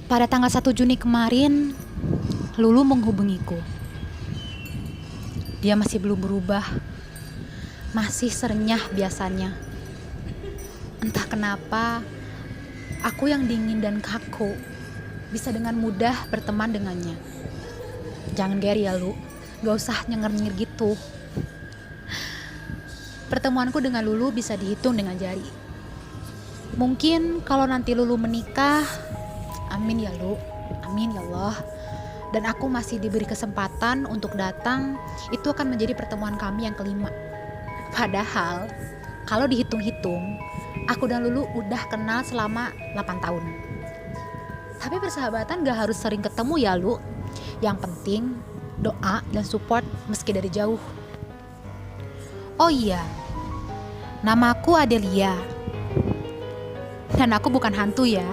Pada tanggal 1 Juni kemarin, Lulu menghubungiku. Dia masih belum berubah, masih serenyah biasanya. Entah kenapa, aku yang dingin dan kaku bisa dengan mudah berteman dengannya. Jangan geri ya Lu, gak usah nyenger-nyenger gitu. Pertemuanku dengan Lulu bisa dihitung dengan jari. Mungkin kalau nanti Lulu menikah, amin ya Lu, amin ya Allah, dan aku masih diberi kesempatan untuk datang, itu akan menjadi pertemuan kami yang kelima. Padahal kalau dihitung-hitung, aku dan Lulu udah kenal selama 8 tahun. Tapi persahabatan gak harus sering ketemu ya Lu. Yang penting doa dan support meski dari jauh. Oh iya, namaku Adelia. Dan aku bukan hantu ya.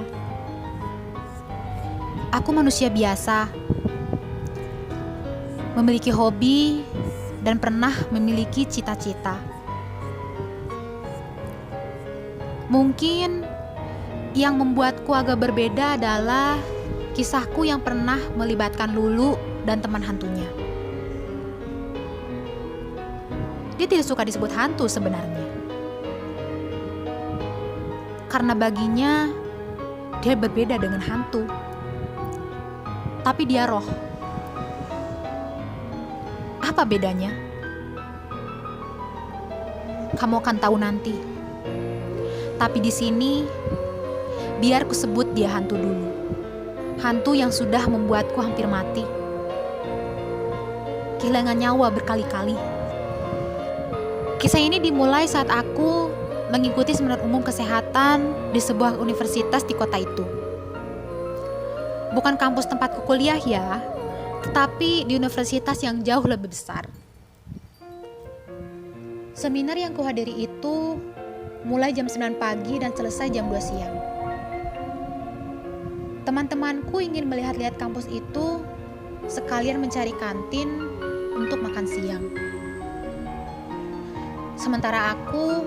Aku manusia biasa, memiliki hobi dan pernah memiliki cita-cita. Mungkin yang membuatku agak berbeda adalah kisahku yang pernah melibatkan Lulu dan teman hantunya. Dia tidak suka disebut hantu sebenarnya. Karena baginya dia berbeda dengan hantu. Tapi dia roh. Apa bedanya? Kamu akan tahu nanti. Tapi di sini biar ku sebut dia hantu dulu. Hantu yang sudah membuatku hampir mati. Kehilangan nyawa berkali-kali. Kisah ini dimulai saat aku mengikuti seminar umum kesehatan di sebuah universitas di kota itu. Bukan kampus tempatku kuliah ya, tetapi di universitas yang jauh lebih besar. Seminar yang kuhadiri itu mulai jam 9 pagi dan selesai jam 2 siang. Teman-temanku ingin melihat-lihat kampus itu sekalian mencari kantin untuk makan siang. Sementara aku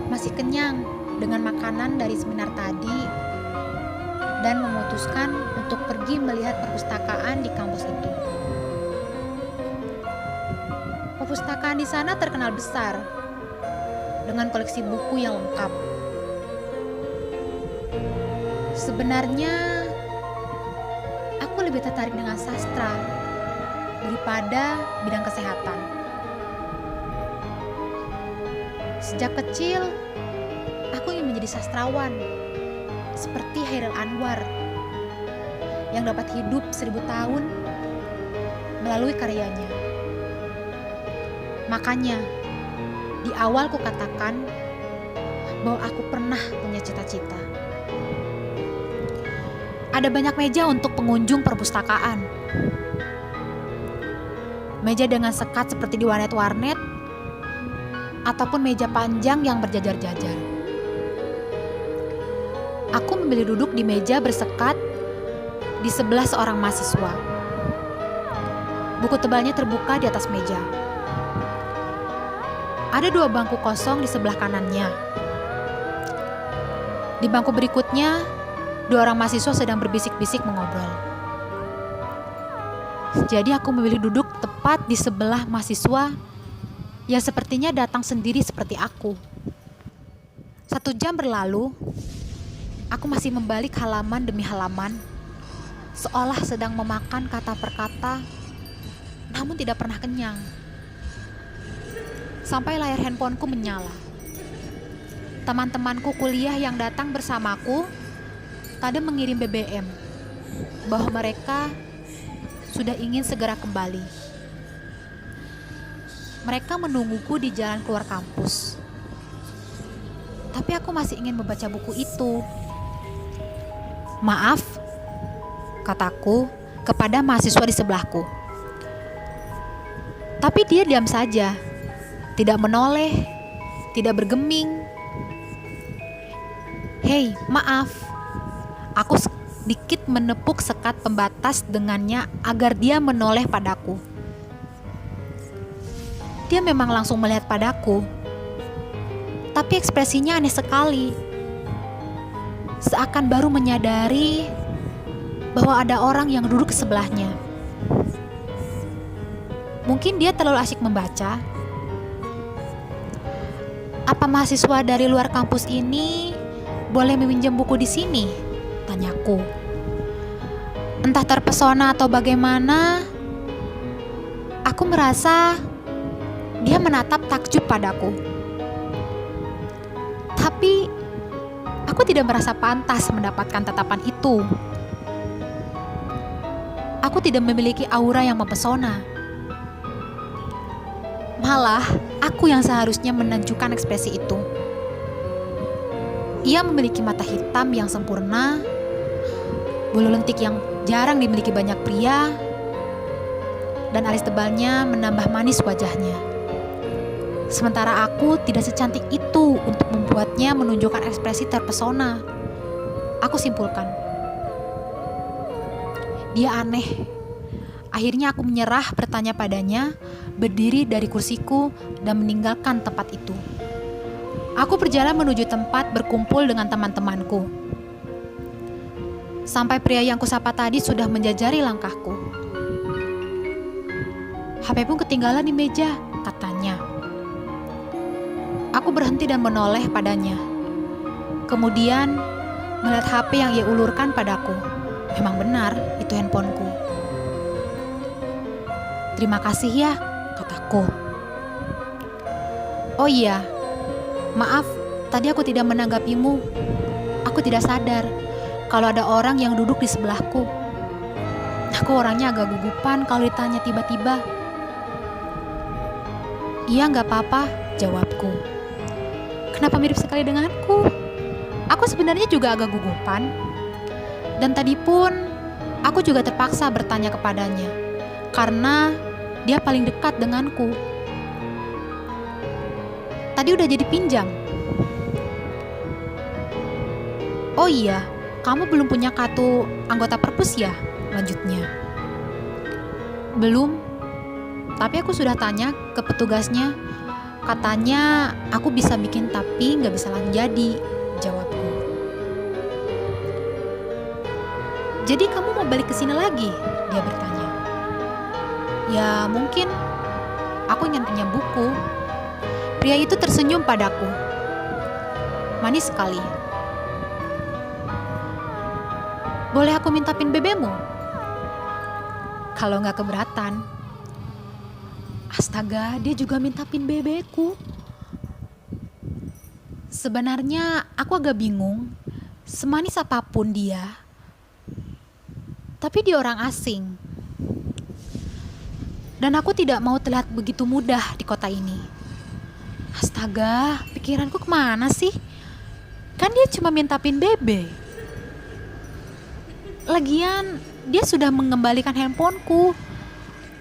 masih kenyang dengan makanan dari seminar tadi dan memutuskan untuk pergi melihat perpustakaan di kampus itu. Perpustakaan di sana terkenal besar dengan koleksi buku yang lengkap. Sebenarnya aku lebih tertarik dengan sastra daripada bidang kesehatan. Sejak kecil, aku ingin menjadi sastrawan, seperti Hairil Anwar, yang dapat hidup 1000 tahun melalui karyanya. Makanya, di awal ku katakan bahwa aku pernah punya cita-cita. Ada banyak meja untuk pengunjung perpustakaan. Meja dengan sekat seperti di warnet-warnet, ataupun meja panjang yang berjajar-jajar. Aku memilih duduk di meja bersekat di sebelah seorang mahasiswa. Buku tebalnya terbuka di atas meja. Ada 2 bangku kosong di sebelah kanannya. Di bangku berikutnya, 2 orang mahasiswa sedang berbisik-bisik mengobrol. Jadi aku memilih duduk tepat di sebelah mahasiswa yang sepertinya datang sendiri seperti aku. 1 jam berlalu, aku masih membalik halaman demi halaman, seolah sedang memakan kata per kata, namun tidak pernah kenyang. Sampai layar handphoneku menyala. Teman-temanku kuliah yang datang bersamaku tadi mengirim BBM bahwa mereka sudah ingin segera kembali. Mereka menungguku di jalan keluar kampus. Tapi aku masih ingin membaca buku itu. Maaf, kataku kepada mahasiswa di sebelahku. Tapi dia diam saja, tidak menoleh, tidak bergeming. Hei, maaf. Aku sedikit menepuk sekat pembatas dengannya agar dia menoleh padaku. Dia memang langsung melihat padaku, tapi ekspresinya aneh sekali. seakan baru menyadari bahwa ada orang yang duduk sebelahnya. Mungkin dia terlalu asyik membaca. Apa mahasiswa dari luar kampus ini boleh meminjam buku di sini? Tanyaku. Entah terpesona atau bagaimana, aku merasa dia menatap takjub padaku. Tapi aku tidak merasa pantas mendapatkan tatapan itu. Aku tidak memiliki aura yang mempesona. Malah, aku yang seharusnya menunjukkan ekspresi itu. Ia memiliki mata hitam yang sempurna, bulu lentik yang jarang dimiliki banyak pria, dan alis tebalnya menambah manis wajahnya. Sementara aku tidak secantik itu untuk membuatnya menunjukkan ekspresi terpesona. Aku simpulkan. Dia aneh. Akhirnya aku menyerah bertanya padanya, berdiri dari kursiku dan meninggalkan tempat itu. Aku berjalan menuju tempat berkumpul dengan teman-temanku. Sampai pria yang kusapa tadi sudah menjajari langkahku. HP pun ketinggalan di meja, katanya. Aku berhenti dan menoleh padanya. Kemudian melihat HP yang ia ulurkan padaku. Memang benar, itu handphoneku. Terima kasih ya, kataku. Oh iya, maaf, tadi aku tidak menanggapimu. Aku tidak sadar kalau ada orang yang duduk di sebelahku. Aku orangnya agak gugupan kalau ditanya tiba-tiba. Iya, gak apa-apa, jawabku. Kenapa mirip sekali denganku? Aku sebenarnya juga agak gugupan. Dan tadi pun, aku juga terpaksa bertanya kepadanya. Karena dia paling dekat denganku. Tadi udah jadi pinjam. Oh iya, kamu belum punya kartu anggota perpus ya? Lanjutnya. Belum. Tapi aku sudah tanya ke petugasnya. Katanya aku bisa bikin tapi gak bisa langsung jadi, jawabku. Jadi kamu mau balik ke sini lagi? Dia bertanya. Ya mungkin. Aku ingin pinjam buku. Pria itu tersenyum padaku. Manis sekali. Boleh aku minta PIN BB-mu? Kalau gak keberatan. Astaga, dia juga minta PIN BB-ku. Sebenarnya aku agak bingung. Semanis apapun dia, tapi dia orang asing. Dan aku tidak mau terlihat begitu mudah di kota ini. Astaga, pikiranku kemana sih? Kan dia cuma minta PIN BB. Lagian, dia sudah mengembalikan handphoneku.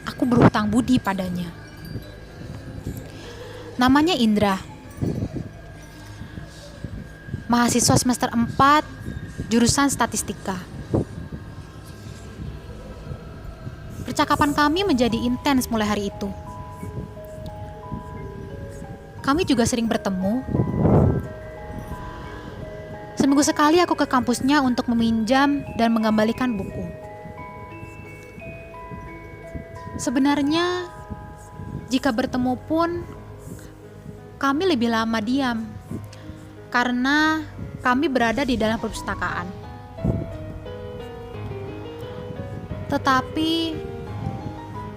Aku berhutang budi padanya. Namanya Indra. Mahasiswa semester 4, jurusan statistika. Percakapan kami menjadi intens mulai hari itu. Kami juga sering bertemu. Seminggu sekali aku ke kampusnya untuk meminjam dan mengembalikan buku. Sebenarnya, jika bertemu pun, kami lebih lama diam, karena kami berada di dalam perpustakaan. Tetapi,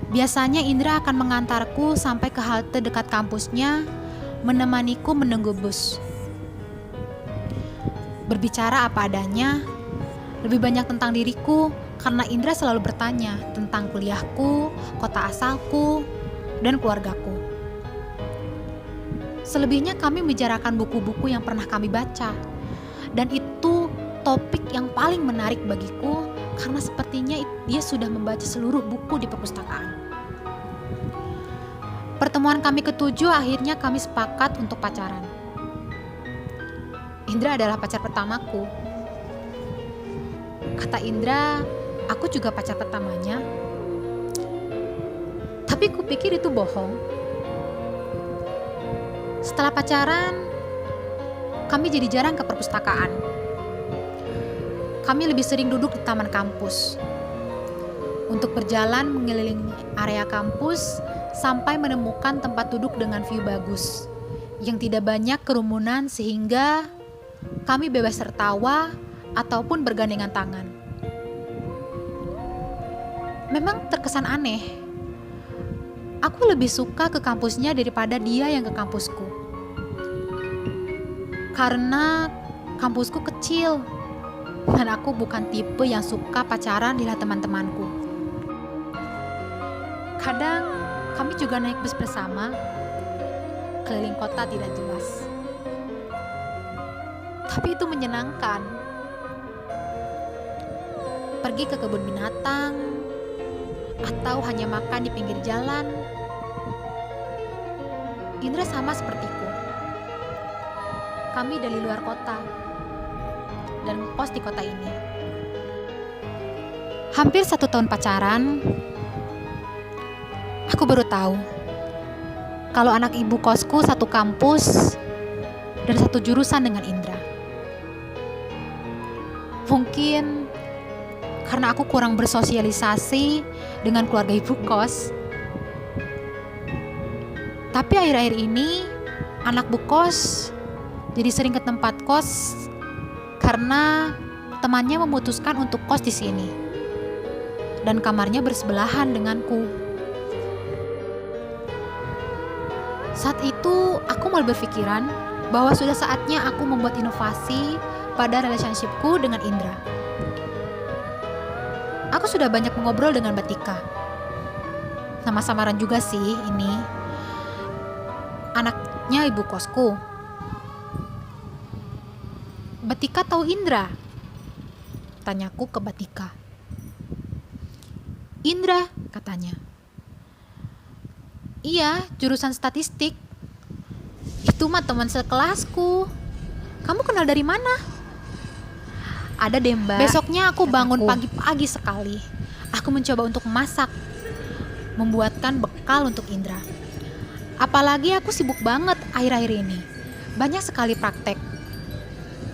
biasanya Indra akan mengantarku sampai ke halte dekat kampusnya, menemaniku menunggu bus. Berbicara apa adanya, lebih banyak tentang diriku karena Indra selalu bertanya tentang kuliahku, kota asalku, dan keluargaku. Selebihnya kami membicarakan buku-buku yang pernah kami baca. Dan itu topik yang paling menarik bagiku karena sepertinya dia sudah membaca seluruh buku di perpustakaan. Pertemuan kami ketujuh akhirnya kami sepakat untuk pacaran. Indra adalah pacar pertamaku. Kata Indra, aku juga pacar pertamanya. Tapi kupikir itu bohong. Setelah pacaran, kami jadi jarang ke perpustakaan. kami lebih sering duduk di taman kampus untuk berjalan mengelilingi area kampus sampai menemukan tempat duduk dengan view bagus yang tidak banyak kerumunan sehingga kami bebas tertawa ataupun bergandengan tangan. Memang terkesan aneh, aku lebih suka ke kampusnya daripada dia yang ke kampusku. Karena kampusku kecil dan aku bukan tipe yang suka pacaran di teman-temanku. Kadang kami juga naik bus bersama keliling kota tidak jelas. Tapi itu menyenangkan. Pergi ke kebun binatang atau hanya makan di pinggir jalan. Indra sama sepertiku. Kami dari luar kota dan kos di kota ini. Hampir 1 tahun pacaran, aku baru tahu kalau anak ibu kosku satu kampus dan satu jurusan dengan Indra. Mungkin karena aku kurang bersosialisasi dengan keluarga ibu kos. Tapi akhir-akhir ini anak bu kos jadi sering ke tempat kos karena temannya memutuskan untuk kos di sini. Dan kamarnya bersebelahan denganku. Saat itu aku mulai berpikiran bahwa sudah saatnya aku membuat inovasi pada relationshipku dengan Indra. Aku sudah banyak mengobrol dengan Batika. Nama samaran juga sih ini. Anaknya ibu kosku. Batika tahu Indra? Tanyaku ke Batika. Indra, katanya. Iya, jurusan statistik. Itu mah teman sekelasku. Kamu kenal dari mana? Ada deh mbak. Besoknya aku bangun pagi-pagi sekali. Aku mencoba untuk masak, membuatkan bekal untuk Indra. Apalagi aku sibuk banget akhir-akhir ini. Banyak sekali praktek.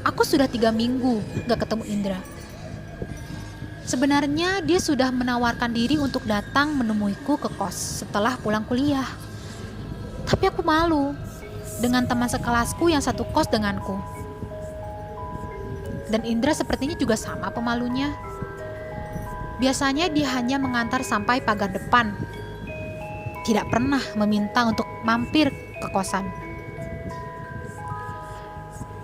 Aku sudah 3 minggu gak ketemu Indra. Sebenarnya dia sudah menawarkan diri untuk datang menemuiku ke kos setelah pulang kuliah. Tapi aku malu dengan teman sekelasku yang satu kos denganku. Dan Indra sepertinya juga sama pemalunya. Biasanya dia hanya mengantar sampai pagar depan. Tidak pernah meminta untuk mampir ke kosan.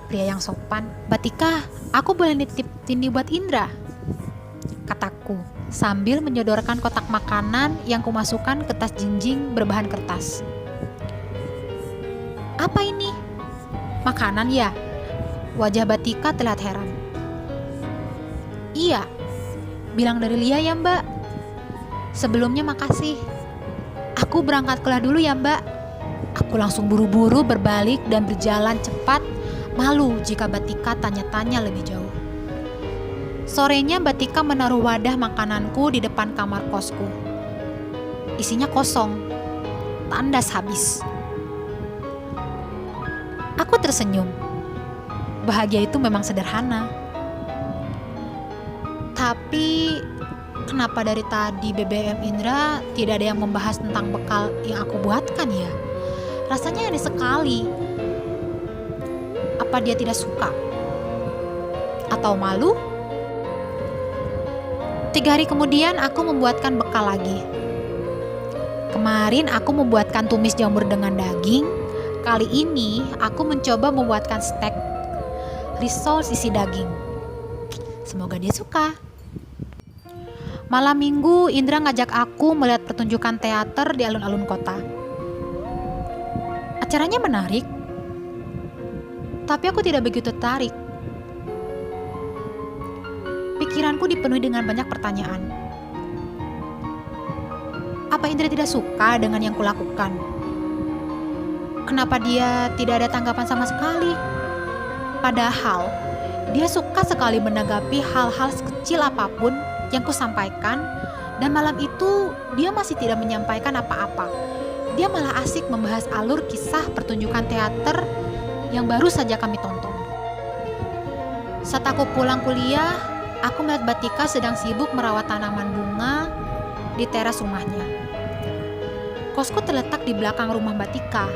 Pria yang sopan. Batika, aku boleh nitip ini buat Indra? Kataku sambil menyodorkan kotak makanan yang kumasukkan ke tas jinjing berbahan kertas. Apa ini? Makanan ya? Wajah Batika terlihat heran. Iya, bilang dari Lia ya mbak. Sebelumnya makasih. Aku berangkat kuliah dulu ya mbak. Aku langsung buru-buru berbalik dan berjalan cepat. Malu jika Batika tanya-tanya lebih jauh. Sorenya Batika menaruh wadah makananku di depan kamar kosku. Isinya kosong, tandas habis. Aku tersenyum. Bahagia itu memang sederhana. Tapi kenapa dari tadi BBM Indra tidak ada yang membahas tentang bekal yang aku buatkan ya? Rasanya aneh sekali. Apa dia tidak suka? Atau malu? 3 hari kemudian aku membuatkan bekal lagi. Kemarin aku membuatkan tumis jamur dengan daging. Kali ini aku mencoba membuatkan steak risol isi daging. Semoga dia suka. Malam minggu Indra ngajak aku melihat pertunjukan teater di alun-alun kota. Acaranya menarik, tapi aku tidak begitu tertarik. Pikiranku dipenuhi dengan banyak pertanyaan. Apa Indra tidak suka dengan yang kulakukan? Kenapa dia tidak ada tanggapan sama sekali? Padahal dia suka sekali menanggapi hal-hal sekecil apapun yang kusampaikan, dan malam itu dia masih tidak menyampaikan apa-apa. Dia malah asik membahas alur kisah pertunjukan teater yang baru saja kami tonton. Saat aku pulang kuliah, aku melihat Batika sedang sibuk merawat tanaman bunga di teras rumahnya. Kosku terletak di belakang rumah Batika.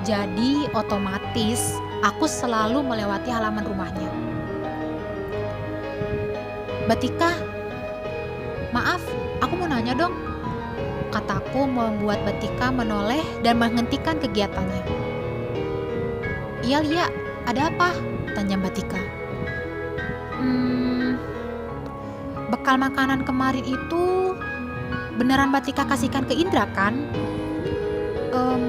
Jadi otomatis aku selalu melewati halaman rumahnya. Batika, maaf, aku mau nanya dong. Kataku membuat Batika menoleh dan menghentikan kegiatannya. Iya Lia, ada apa? Tanya Batika. Bekal makanan kemarin itu beneran Batika kasihkan ke Indra kan?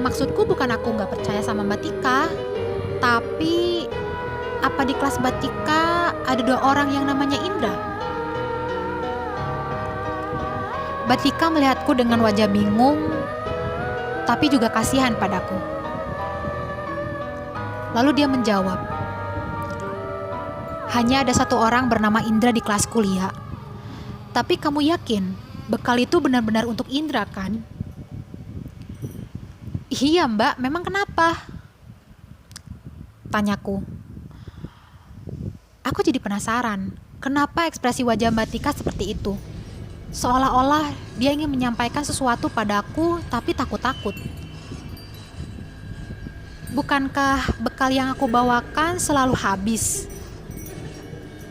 Maksudku bukan aku gak percaya sama Batika, tapi apa di kelas Batika ada 2 orang yang namanya Indra? Batika melihatku dengan wajah bingung, tapi juga kasihan padaku. Lalu dia menjawab, hanya ada 1 orang bernama Indra di kelas kuliah. Tapi kamu yakin bekal itu benar-benar untuk Indra kan? Iya mbak, memang kenapa? Tanyaku. Aku jadi penasaran, kenapa ekspresi wajah Mbak Tika seperti itu? Seolah-olah dia ingin menyampaikan sesuatu padaku, tapi takut-takut. Bukankah bekal yang aku bawakan selalu habis?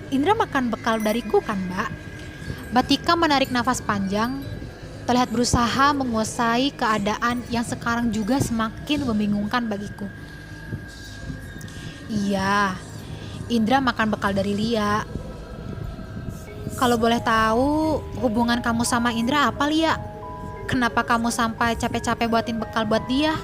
Indra makan bekal dariku kan mbak? Batika menarik nafas panjang, terlihat berusaha menguasai keadaan yang sekarang juga semakin membingungkan bagiku. Iya, Indra makan bekal dari Lia. Kalau boleh tahu, hubungan kamu sama Indra apa Lia? Kenapa kamu sampai capek-capek buatin bekal buat dia?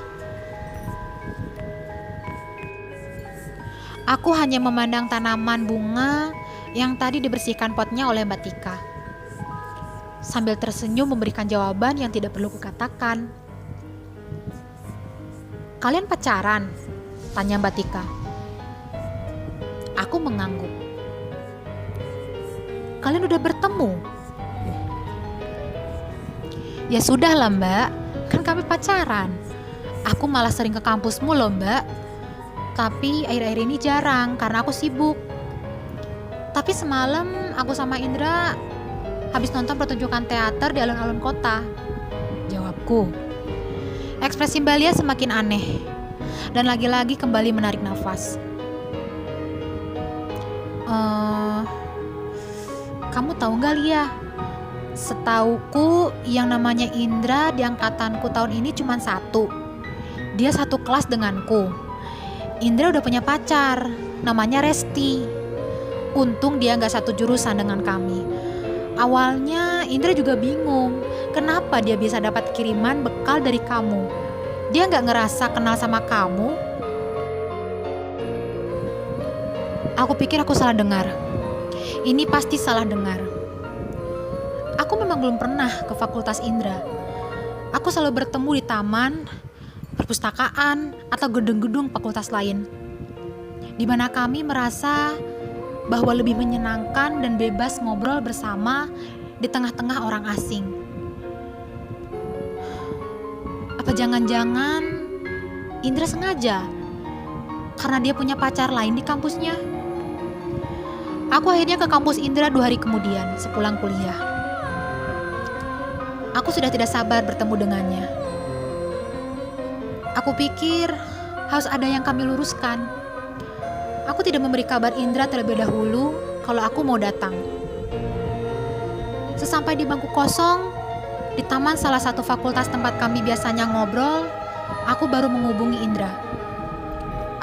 Aku hanya memandang tanaman bunga yang tadi dibersihkan potnya oleh Batika, sambil tersenyum memberikan jawaban yang tidak perlu kukatakan. Kalian pacaran? Tanya Batika. Aku mengangguk. Kalian udah bertemu? Ya sudah lah mbak, kan kami pacaran. Aku malah sering ke kampusmu loh mbak. Tapi akhir-akhir ini jarang karena aku sibuk. Tapi semalam aku sama Indra habis nonton pertunjukan teater di alun-alun kota. Jawabku. Ekspresi Mbak Lia semakin aneh dan lagi-lagi kembali menarik nafas. Kamu tahu gak Lia? Setauku yang namanya Indra di angkatanku tahun ini cuma 1. Dia satu kelas denganku. Indra udah punya pacar, namanya Resti. Untung dia gak satu jurusan dengan kami. Awalnya Indra juga bingung, kenapa dia bisa dapat kiriman bekal dari kamu. Dia gak ngerasa kenal sama kamu? Aku pikir aku salah dengar. Ini pasti salah dengar. Aku memang belum pernah ke Fakultas Indra. Aku selalu bertemu di taman, perpustakaan, atau gedung-gedung fakultas lain, di mana kami merasa bahwa lebih menyenangkan dan bebas ngobrol bersama di tengah-tengah orang asing. Apa jangan-jangan Indra sengaja karena dia punya pacar lain di kampusnya? Aku akhirnya ke kampus Indra 2 hari kemudian sepulang kuliah. Aku sudah tidak sabar bertemu dengannya. Aku pikir harus ada yang kami luruskan. Aku tidak memberi kabar Indra terlebih dahulu kalau aku mau datang. Sesampai di bangku kosong, di taman salah satu fakultas tempat kami biasanya ngobrol, aku baru menghubungi Indra.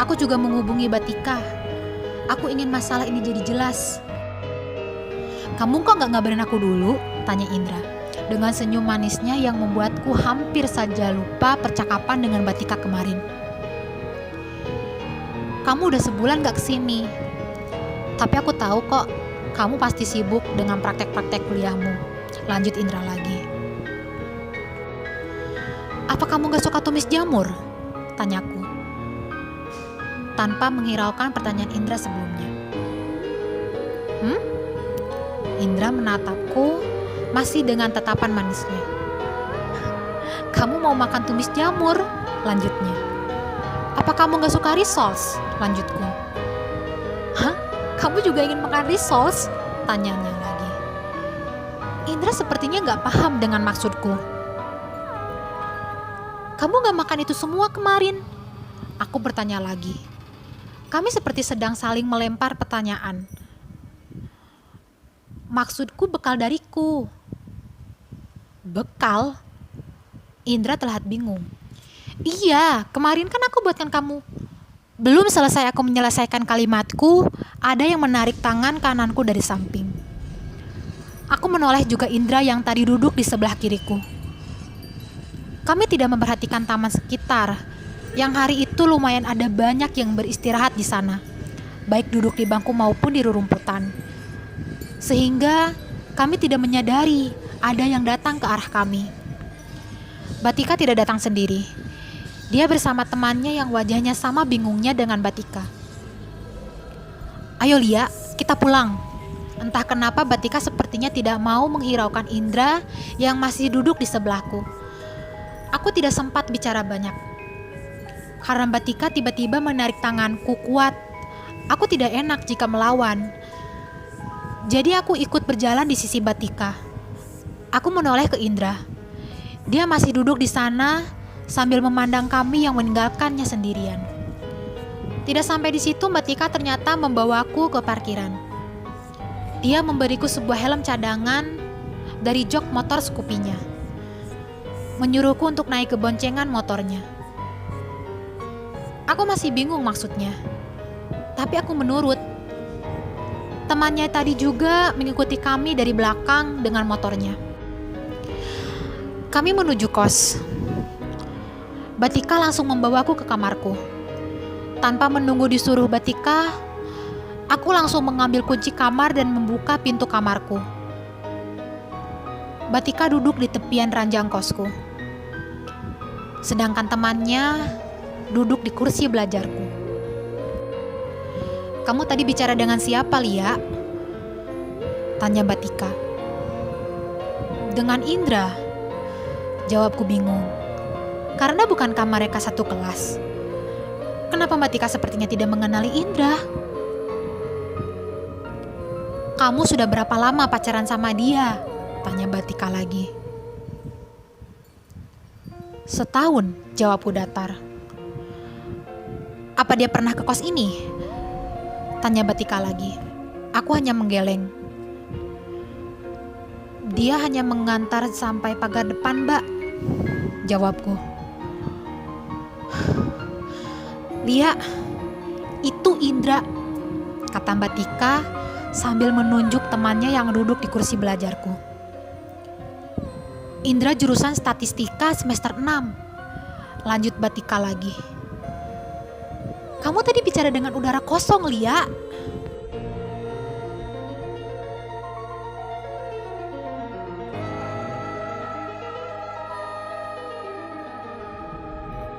Aku juga menghubungi Batika. Aku ingin masalah ini jadi jelas. Kamu kok gak ngabarin aku dulu? Tanya Indra dengan senyum manisnya yang membuatku hampir saja lupa percakapan dengan Batika kemarin. Kamu udah sebulan gak kesini. Tapi aku tahu kok, kamu pasti sibuk dengan praktek-praktek kuliahmu. Lanjut Indra lagi. Apa kamu gak suka tumis jamur? Tanyaku, tanpa menghiraukan pertanyaan Indra sebelumnya. Indra menatapku masih dengan tatapan manisnya. Kamu mau makan tumis jamur? Lanjutnya. Apa kamu gak suka rissoles? Lanjutku. Hah? Kamu juga ingin makan rissoles? Tanyanya lagi. Indra sepertinya gak paham dengan maksudku. Kamu gak makan itu semua kemarin? Aku bertanya lagi. Kami seperti sedang saling melempar pertanyaan. Maksudku bekal dariku. Bekal? Indra terlihat bingung. Iya, kemarin kan aku buatkan kamu. Belum selesai aku menyelesaikan kalimatku, ada yang menarik tangan kananku dari samping. Aku menoleh juga Indra yang tadi duduk di sebelah kiriku. Kami tidak memperhatikan taman sekitar, yang hari itu lumayan ada banyak yang beristirahat di sana, baik duduk di bangku maupun di rerumputan. Sehingga kami tidak menyadari ada yang datang ke arah kami. Batika tidak datang sendiri. Dia bersama temannya yang wajahnya sama bingungnya dengan Batika. Ayo Lia, kita pulang. Entah kenapa Batika sepertinya tidak mau menghiraukan Indra yang masih duduk di sebelahku. Aku tidak sempat bicara banyak. Karena Batika tiba-tiba menarik tanganku kuat. Aku tidak enak jika melawan. Jadi aku ikut berjalan di sisi Batika. Aku menoleh ke Indra. Dia masih duduk di sana sambil memandang kami yang meninggalkannya sendirian. Tidak sampai di situ Batika ternyata membawaku ke parkiran. Dia memberiku sebuah helm cadangan dari jok motor Scoopy-nya. Menyuruhku untuk naik ke boncengan motornya. Aku masih bingung maksudnya. Tapi aku menurut. Temannya tadi juga mengikuti kami dari belakang dengan motornya. Kami menuju kos. Batika langsung membawaku ke kamarku. Tanpa menunggu disuruh Batika, aku langsung mengambil kunci kamar dan membuka pintu kamarku. Batika duduk di tepian ranjang kosku. Sedangkan temannya duduk di kursi belajarku. Kamu tadi bicara dengan siapa, Lia? Tanya Batika. Dengan Indra. Jawabku bingung. Karena bukankah mereka satu kelas? Kenapa Batika sepertinya tidak mengenali Indra? Kamu sudah berapa lama pacaran sama dia? Tanya Batika lagi. Setahun, jawabku datar. Apa dia pernah ke kos ini? Tanya Batika lagi. Aku hanya menggeleng. Dia hanya mengantar sampai pagar depan, Mbak. Jawabku. Lia, itu Indra, kata Batika sambil menunjuk temannya yang duduk di kursi belajarku. Indra jurusan statistika semester 6. Lanjut Batika lagi. Kamu tadi bicara dengan udara kosong, Lia.